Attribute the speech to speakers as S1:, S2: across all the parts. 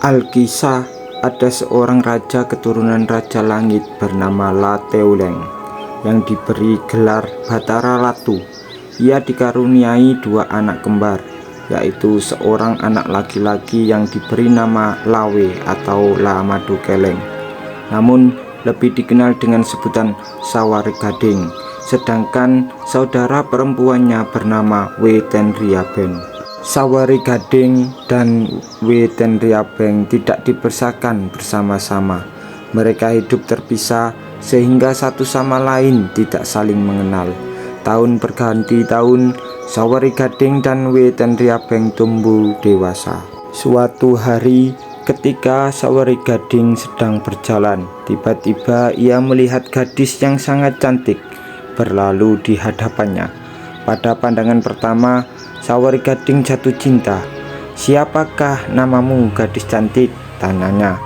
S1: Alkisah, ada seorang raja keturunan Raja Langit bernama Lateuleng yang diberi gelar Batara Ratu. Ia dikaruniai dua anak kembar, yaitu seorang anak laki-laki yang diberi nama Lawe atau Lamadu Keleng, namun lebih dikenal dengan sebutan Sawaregading, sedangkan saudara perempuannya bernama Wetenriabeng. Sawaregading dan Wetenriabeng tidak dibesarkan bersama-sama. Mereka hidup terpisah sehingga satu sama lain tidak saling mengenal. Tahun berganti tahun, Sawaregading dan Wetenriabeng tumbuh dewasa. Suatu hari, ketika Sawaregading sedang berjalan, tiba-tiba ia melihat gadis yang sangat cantik berlalu di hadapannya. Pada pandangan pertama, Sawaregading jatuh cinta. "Siapakah namamu, gadis cantik?" tanyanya.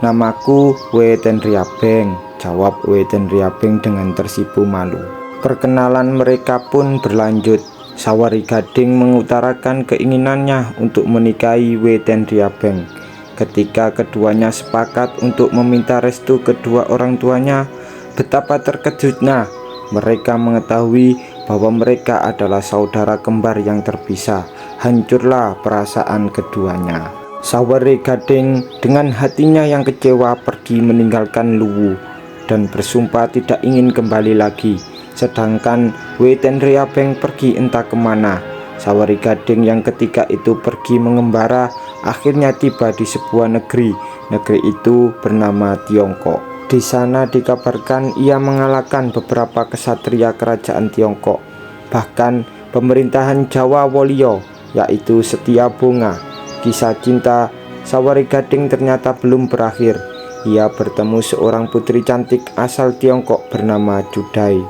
S1: "Namaku Wetenriabeng," jawab Wetenriabeng dengan tersipu malu. Perkenalan mereka pun berlanjut. Sawaregading mengutarakan keinginannya untuk menikahi Wetenriabeng. Ketika keduanya sepakat untuk meminta restu kedua orang tuanya, betapa terkejutnya mereka mengetahui bahwa mereka adalah saudara kembar yang terpisah. Hancurlah perasaan keduanya. Sawaregading dengan hatinya yang kecewa pergi meninggalkan Luwu dan bersumpah tidak ingin kembali lagi. Sedangkan Wetenriabeng pergi entah kemana. Sawaregading yang ketika itu pergi mengembara akhirnya tiba di sebuah negeri. Negeri itu bernama Tiongkok. Di sana dikabarkan ia mengalahkan beberapa kesatria kerajaan Tiongkok. Bahkan pemerintahan Jawa Wolio, yaitu Setiabunga. Kisah cinta Sawaregading ternyata belum berakhir. Ia bertemu seorang putri cantik asal Tiongkok bernama Judai.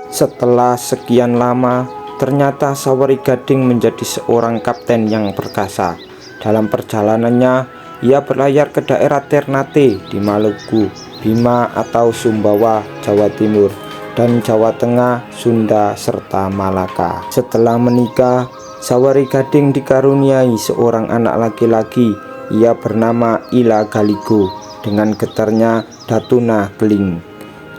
S1: Setelah sekian lama, ternyata Sawaregading menjadi seorang kapten yang perkasa. Dalam perjalanannya, ia berlayar ke daerah Ternate di Maluku, Bima atau Sumbawa, Jawa Timur, dan Jawa Tengah, Sunda, serta Malaka. Setelah menikah, Sawaregading dikaruniai seorang anak laki-laki. Ia bernama Ila Galigo dengan getarnya Datuna Keling.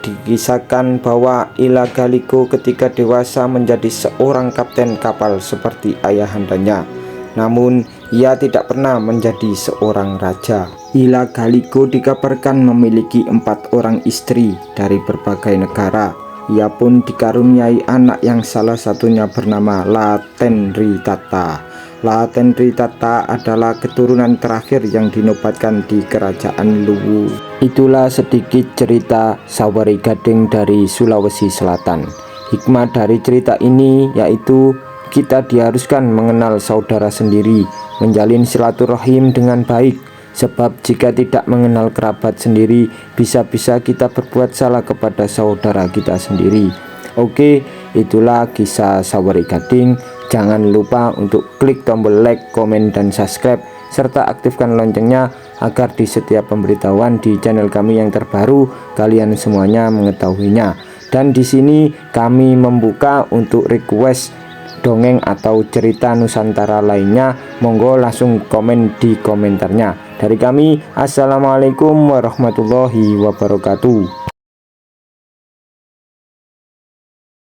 S1: Dikisahkan bahwa Ila Galigo ketika dewasa menjadi seorang kapten kapal seperti ayahandanya. Namun ia tidak pernah menjadi seorang raja. Ila Galigo dikabarkan memiliki 4 orang istri dari berbagai negara. Ia pun dikaruniai anak yang salah satunya bernama Latenritata. Latenritata adalah keturunan terakhir yang dinobatkan di kerajaan Luwu. Itulah sedikit cerita Sawaregading dari Sulawesi Selatan. Hikmah dari cerita ini yaitu kita diharuskan mengenal saudara sendiri, menjalin silaturahim dengan baik, sebab jika tidak mengenal kerabat sendiri, bisa-bisa kita berbuat salah kepada saudara kita sendiri. Oke, itulah kisah Sawaregading. Jangan lupa untuk klik tombol like, komen, dan subscribe, serta aktifkan loncengnya agar di setiap pemberitahuan di channel kami yang terbaru, kalian semuanya mengetahuinya. Dan di sini kami membuka untuk request dongeng atau cerita Nusantara lainnya. Monggo langsung komen di komentarnya. Dari kami, assalamualaikum warahmatullahi wabarakatuh.